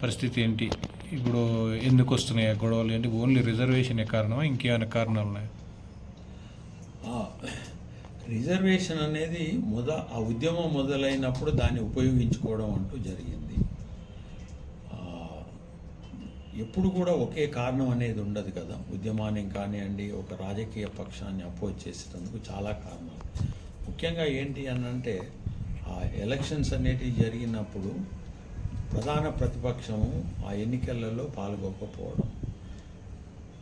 పరిస్థితి ఏంటి? ఇప్పుడు ఎందుకు వస్తున్నాయి ఆ గొడవలు? ఏంటి ఓన్లీ రిజర్వేషన్ కారణమా, ఇంకేమైనా కారణాలు ఉన్నాయా? రిజర్వేషన్ అనేది ఆ ఉద్యమం మొదలైనప్పుడు దాన్ని ఉపయోగించుకోవడం అంటూ జరిగింది. ఎప్పుడు కూడా ఒకే కారణం అనేది ఉండదు కదా. ఉద్యమానికి కానివ్వండి, ఒక రాజకీయ పక్షాన్ని అపోజ్ చేసేందుకు చాలా కారణాలు. ముఖ్యంగా ఏంటి అని అంటే, ఆ ఎలక్షన్స్ అనేటివి జరిగినప్పుడు ప్రధాన ప్రతిపక్షము ఆ ఎన్నికలలో పాల్గొకపోవడం,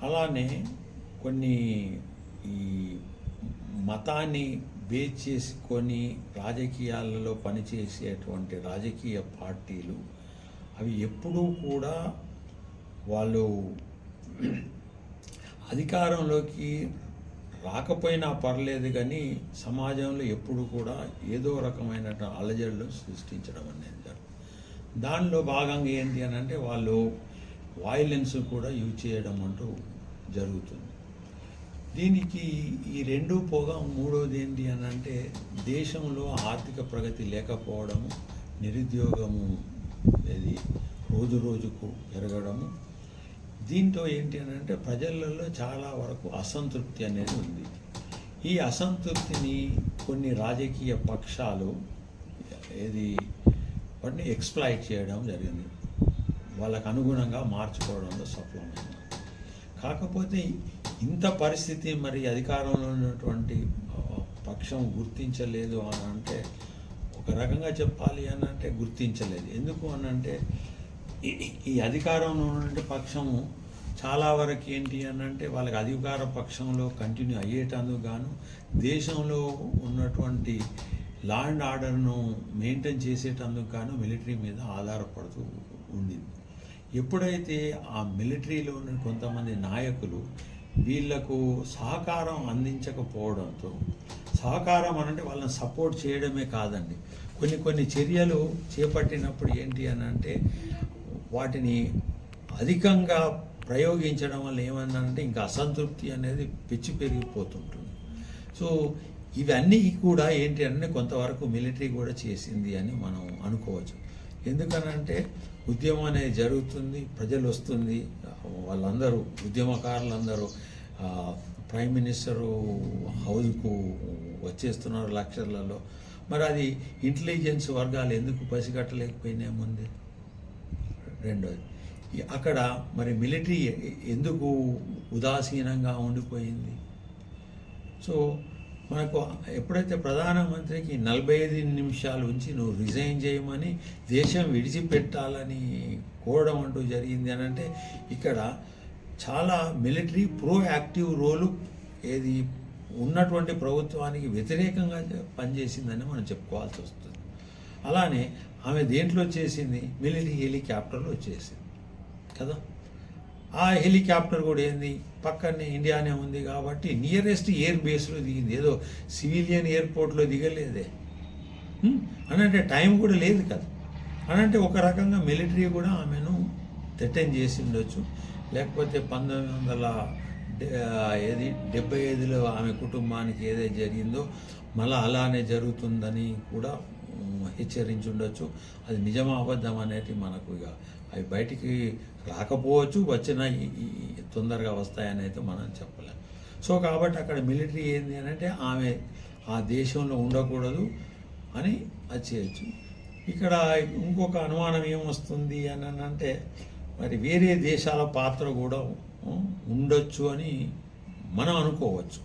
అలానే కొన్ని ఈ మతాన్ని బేస్ చేసుకొని రాజకీయాలలో పనిచేసేటువంటి రాజకీయ పార్టీలు అవి ఎప్పుడూ కూడా వాళ్ళు అధికారంలోకి రాకపోయినా పర్లేదు, కానీ సమాజంలో ఎప్పుడు కూడా ఏదో రకమైన అలజడులు సృష్టించడం అనేది జరుగుతుంది. దానిలో భాగంగా ఏంటి అని అంటే, వాళ్ళు వాయిలెన్స్ కూడా యూజ్ చేయడం అంటూ జరుగుతుంది. దీనికి ఈ రెండు పోగా మూడోది ఏంటి అని అంటే, దేశంలో ఆర్థిక ప్రగతి లేకపోవడము, నిరుద్యోగము ఇది రోజు రోజుకు పెరగడము. దీంతో ఏంటి అని అంటే, ప్రజలలో చాలా వరకు అసంతృప్తి అనేది ఉంది. ఈ అసంతృప్తిని కొన్ని రాజకీయ పక్షాలు వాటిని ఎక్స్ప్లాయిట్ చేయడం జరిగింది, వాళ్ళకు అనుగుణంగా మార్చుకోవడంలో సఫలమైంది. కాకపోతే ఇంత పరిస్థితి మరి అధికారంలో ఉన్నటువంటి పక్షం గుర్తించలేదు అని అంటే, ఒక రకంగా చెప్పాలి అని అంటే గుర్తించలేదు. ఎందుకు అని అంటే, ఈ అధికారంలో ఉన్నటువంటి పక్షము చాలా వరకు ఏంటి అని అంటే, వాళ్ళకి అధికార పక్షంలో కంటిన్యూ అయ్యేటందుకు గాను దేశంలో ఉన్నటువంటి లా అండ్ ఆర్డర్ను మెయింటైన్ చేసేటందుకు గాను మిలిటరీ మీద ఆధారపడుతూ ఉండింది. ఎప్పుడైతే ఆ మిలిటరీలో ఉన్న కొంతమంది నాయకులు వీళ్లకు సహకారం అందించకపోవడంతో, సహకారం అనంటే వాళ్ళని సపోర్ట్ చేయడమే కాదండి, కొన్ని చర్యలు చేపట్టినప్పుడు ఏంటి అని అంటే వాటిని అధికంగా ప్రయోగించడం వల్ల ఏమన్నారంటే ఇంకా అసంతృప్తి అనేది పెంచి పెరిగిపోతుంటుంది. సో ఇవన్నీ కూడా ఏంటి అంటే కొంతవరకు మిలిటరీ కూడా చేసింది అని మనం అనుకోవచ్చు. ఎందుకనంటే ఉద్యమం అనేది జరుగుతుంది, ప్రజలు వస్తుంది, వాళ్ళందరూ ఉద్యమకారులందరూ ప్రైమ్ మినిస్టరు హౌస్కు వచ్చేస్తున్నారు లక్షలలో. మరి అది ఇంటెలిజెన్స్ వర్గాలు ఎందుకు పసిగట్టలేకపోయినాయి ముందే? రెండోది, అక్కడ మరి మిలిటరీ ఎందుకు ఉదాసీనంగా ఉండిపోయింది? సో మనకు ఎప్పుడైతే ప్రధానమంత్రికి 45 నిమిషాలు ఉంచి నువ్వు రిజైన్ చేయమని, దేశం విడిచిపెట్టాలని కోరడం అంటూ జరిగింది అని అంటే, ఇక్కడ చాలా మిలిటరీ ప్రోయాక్టివ్ రోలు ఉన్నటువంటి ప్రభుత్వానికి వ్యతిరేకంగా పనిచేసిందని మనం చెప్పుకోవాల్సి వస్తుంది. అలానే ఆమె దేంట్లో చేసింది? మిలిటరీ హెలికాప్టర్లో వచ్చేసింది కదా. ఆ హెలికాప్టర్ కూడా ఏంది, పక్కనే ఇండియానే ఉంది కాబట్టి నియరెస్ట్ ఎయిర్ బేస్లో దిగింది, ఏదో సివిలియన్ ఎయిర్పోర్ట్లో దిగలేదే. అనంటే టైం కూడా లేదు కదా. అనంటే ఒక రకంగా మిలిటరీ కూడా ఆమెను థ్రెటన్ చేసి ఉండొచ్చు. లేకపోతే 1975లో ఆమె కుటుంబానికి ఏదైతే జరిగిందో మళ్ళీ అలానే జరుగుతుందని కూడా హెచ్చరించి ఉండొచ్చు. అది నిజమా అబద్ధం అనేది మనకు ఇక అవి బయటికి రాకపోవచ్చు, వచ్చినా తొందరగా వస్తాయని అయితే మనం చెప్పలేం. సో కాబట్టి అక్కడ మిలిటరీ ఏంది అని అంటే ఆమె ఆ దేశంలో ఉండకూడదు అని అది చేయొచ్చు. ఇక్కడ ఇంకొక అనుమానం ఏమొస్తుంది అని అంటే, మరి వేరే దేశాల పాత్ర కూడా ఉండొచ్చు అని మనం అనుకోవచ్చు.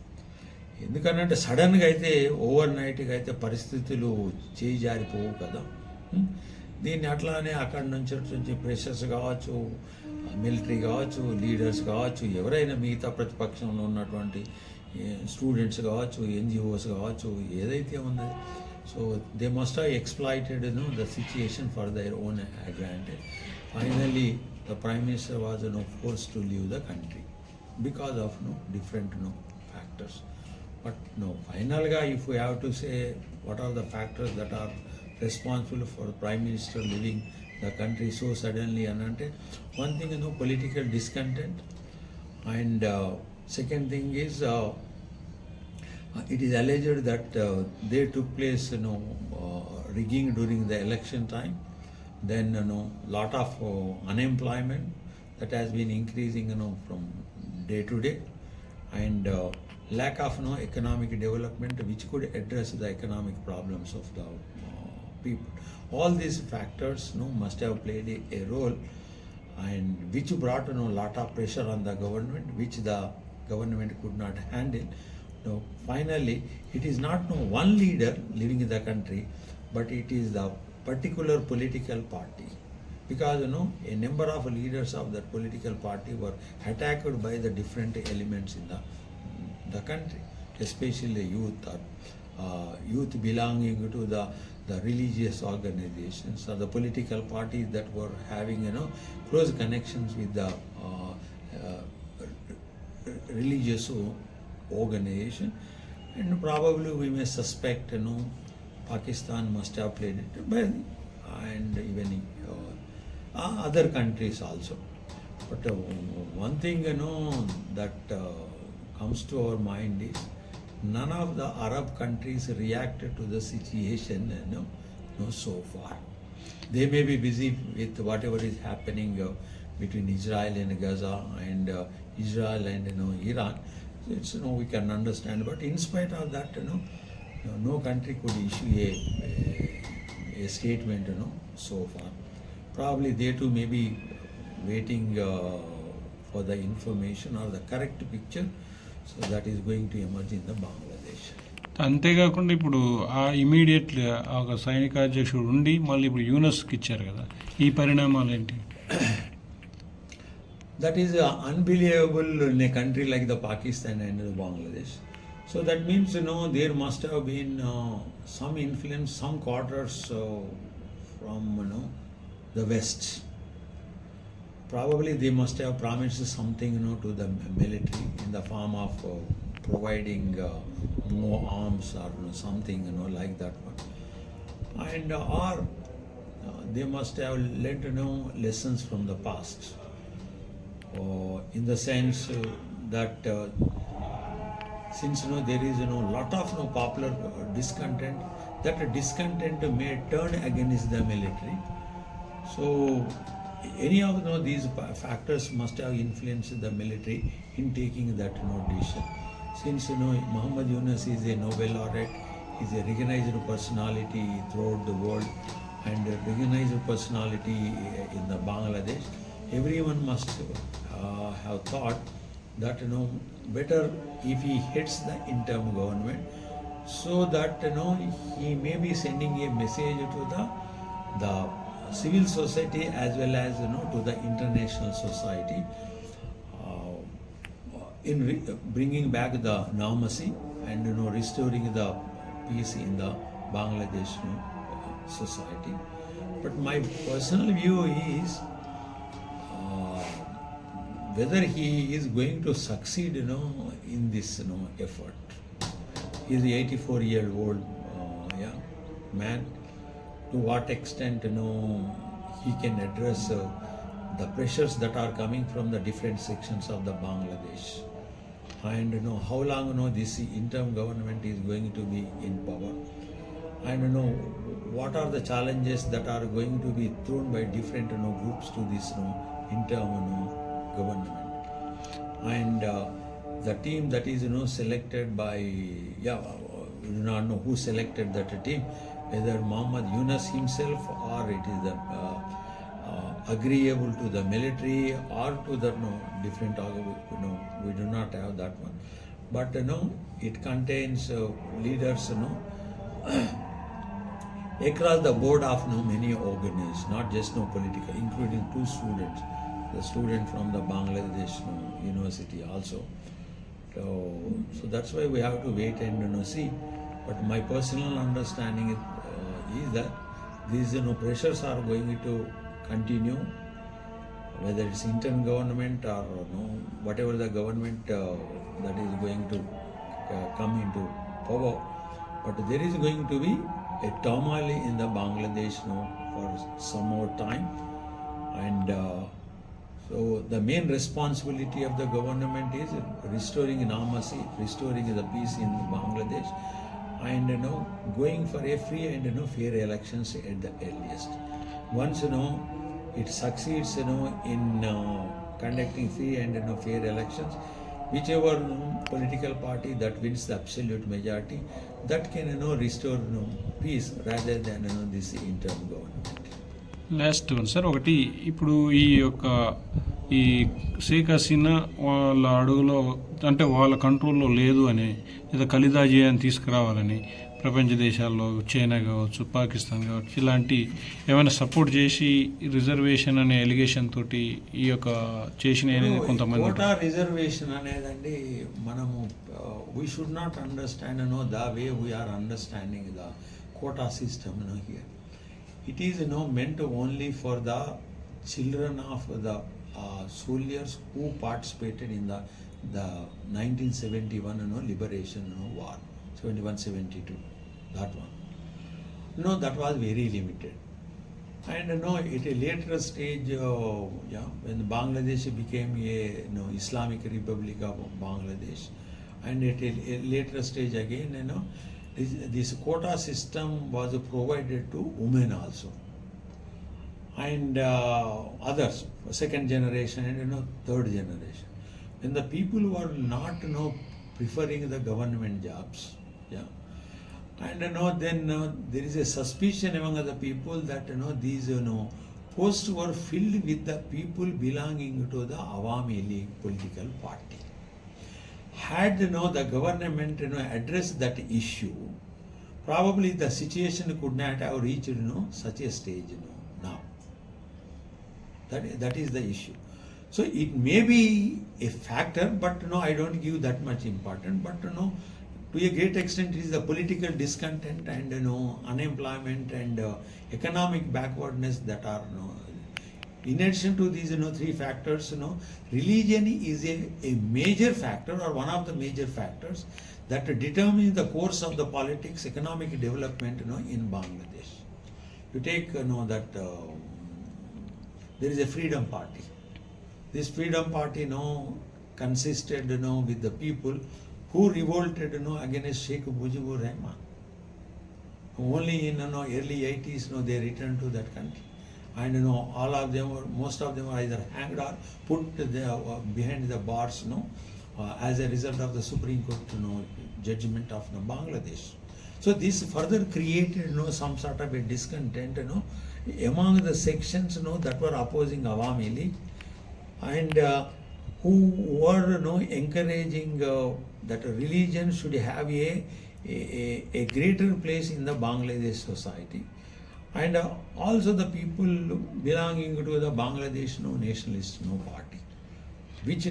ఎందుకనంటే సడన్గా అయితే ఓవర్ నైట్గా అయితే పరిస్థితులు చేయి జారిపోవు కదా. దీన్ని అట్లానే అక్కడి నుంచి ప్రెషర్స్ కావచ్చు, మిలిటరీ కావచ్చు, లీడర్స్ కావచ్చు, ఎవరైనా మిగతా ప్రతిపక్షంలో ఉన్నటువంటి స్టూడెంట్స్ కావచ్చు, NGOs కావచ్చు, ఏదైతే ఉన్నది, so they must have exploited the situation for their own advantage. Finally the prime minister was forced to leave the country because of different factors. But finally, if we have to say what are the factors that are responsible for the Prime Minister leaving the country so suddenly, and one thing, political discontent, and second thing is it is alleged that there took place rigging during the election time, then lot of unemployment that has been increasing from day to day, and lack of economic development which could address the economic problems of the people. All these factors must have played a role, and which brought lot of pressure on the government, which the government could not handle. Finally, it is not one leader living in the country, but it is the particular political party, because a number of leaders of that political party were attacked by the different elements in the country, especially the youth, or youth belonging to the religious organizations or the political parties that were having close connections with the religious organization. And probably we may suspect Pakistan must have played it, but and even other countries also. But one thing that comes to our mind is none of the Arab countries reacted to the situation so far. They may be busy with whatever is happening between Israel and Gaza, and Israel and Iran. So it's we can understand. But in spite of that, no country could issue a statement so far. Probably they too may be waiting for the information or the correct picture. So that is going to emerge in the Bangladesh. అంతేకాకుండా ఇప్పుడు ఆ immediately ఒక సైనిక అధ్యక్షుడు ఉండి మళ్ళీ ఇప్పుడు యూనస్కి ఇచ్చారు కదా, ఈ పరిణామాలు ఏంటి? That is unbelievable in a country like the Pakistan and the Bangladesh. So that means there must have been some influence, some quarters from the West. Probably they must have promised something to the military in the form of providing more arms or something like that one, and or they must have learnt lessons from the past, in the sense that since there is lot of popular discontent, that discontent may turn against the military. So any of these factors must have influenced the military in taking that decision. Since Muhammad Yunus is a Nobel laureate, he is a recognized personality throughout the world and a recognized personality in the Bangladesh, everyone must have thought that better if he heads the interim government, so that he may be sending a message to the civil society as well as to the international society, in bringing back the normalcy and restoring the peace in the Bangladesh society. But my personal view is whether he is going to succeed in this effort. He is an 84-year-old young man. To what extent he can address the pressures that are coming from the different sections of the Bangladesh, and how long this interim government is going to be in power, and what are the challenges that are going to be thrown by different groups to this interim government, and the team that is selected by we do not know who selected that team, whether Muhammad Yunus himself or it is the agreeable to the military or to the different we do not have that one, but it contains leaders across the board of many organizations, not just political, including two students, the student from the Bangladesh university also. So that's why we have to wait and see. But my personal understanding is that these pressures are going to continue, whether it's interim government or whatever the government that is going to come into power. But there is going to be a turmoil in the Bangladesh for some more time, and so the main responsibility of the government is restoring normalcy, restoring the peace in Bangladesh, and going for a free and fair elections at the earliest. once it succeeds in conducting free and fair elections, whichever political party that wins the absolute majority, that can restore peace rather than this interim government. Last one sir, ఒకటి ఇప్పుడు ఈ షేక్ హసీనా వాళ్ళ అడుగులో అంటే వాళ్ళ కంట్రోల్లో లేదు అని, లేదా ఖలీదాజియాని తీసుకురావాలని ప్రపంచ దేశాల్లో చైనా కావచ్చు, పాకిస్తాన్ కావచ్చు, ఇలాంటి ఏమైనా సపోర్ట్ చేసి రిజర్వేషన్ అనే ఎలిగేషన్ తోటి ఈ యొక్క చేసిన అనేది కొంతమంది కోటా రిజర్వేషన్ అనేదండి మనము we should not understand the way we are understanding the quota system here. It is meant only for the children of the soldiers who participated in the 1971 liberation war, 71-72, that one. That was very limited. And at a later stage, when Bangladesh became a Islamic Republic of Bangladesh, and at a later stage again, this quota system was provided to women also, and others, second generation and third generation. When the people were not preferring the government jobs, and then there is a suspicion among the people that these posts were filled with the people belonging to the Awami League political party. Had the government addressed that issue, probably the situation could not have reached such a stage now. That is the issue. So it may be a factor, but I don't give that much importance. But to a great extent, it is the political discontent and unemployment and economic backwardness that are in addition to these three factors, religion is a major factor or one of the major factors that determines the course of the politics, economic development in Bangladesh. You take that there is a freedom party. This freedom party consisted with the people who revolted against Sheikh Mujibur Rahman. Only in early 80s they returned to that country. And all of them, or most of them, are either hanged or put behind the bars, as a result of the Supreme Court, judgment of Bangladesh. So this further created, some sort of a discontent, among the sections, that were opposing Awami League, and who were, encouraging that religion should have a greater place in the Bangladesh society. And also the people belonging to the Bangladesh nationalist party, which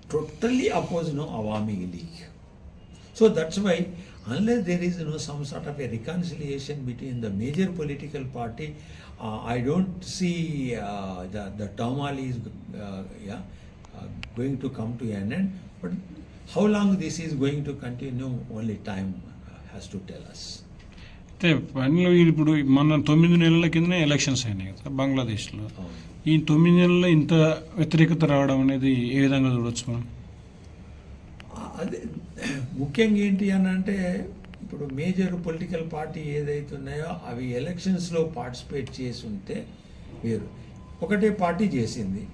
totally opposed Awami League. So that's why unless there is some sort of a reconciliation between the major political party, I don't see the turmoil is going to come to an end. But how long this is going to continue, only time has to tell us. అయితే పనిలో ఇప్పుడు మన 9 నెలల కిందనే elections అయినాయి కదా బంగ్లాదేశ్లో. ఈ 9 నెలల్లో ఇంత వ్యతిరేకత రావడం అనేది ఏ విధంగా చూడొచ్చు మనం? అదే ముఖ్యంగా ఏంటి అని అంటే, ఇప్పుడు మేజర్ పొలిటికల్ పార్టీ ఏదైతే ఉన్నాయో అవి ఎలక్షన్స్లో పార్టిసిపేట్ చేసి ఉంటే వేరు. ఒకటే పార్టీ చేసింది,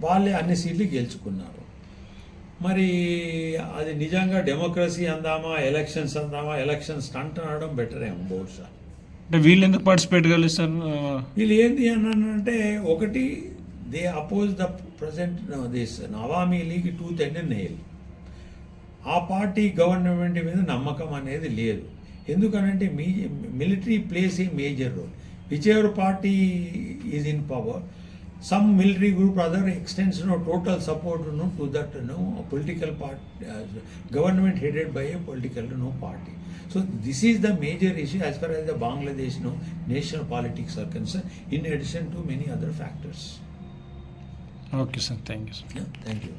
వాళ్ళే అన్ని సీట్లు గెలుచుకున్నారు. మరి అది నిజంగా డెమోక్రసీ అందామా, ఎలక్షన్స్ అందామా, ఎలక్షన్స్ స్టంట్ అనడం బెటర్ ఏమో బహుశా. అంటే వీళ్ళు ఎందుకు పార్టిసిపేట్ కాలేదు సార్? వీళ్ళు ఏంటి అని అంటే, ఒకటి they oppose the present this Awami League tooth and nail. ఆ పార్టీ గవర్నమెంట్ మీద నమ్మకం అనేది లేదు. ఎందుకనంటే military plays a major role. Whichever party is in power, some military group other extends total support to that political party, government headed by a political party. So this is the major issue as far as the Bangladesh national politics are concerned, in addition to many other factors. Okay sir, thank you sir. Yeah, thank you.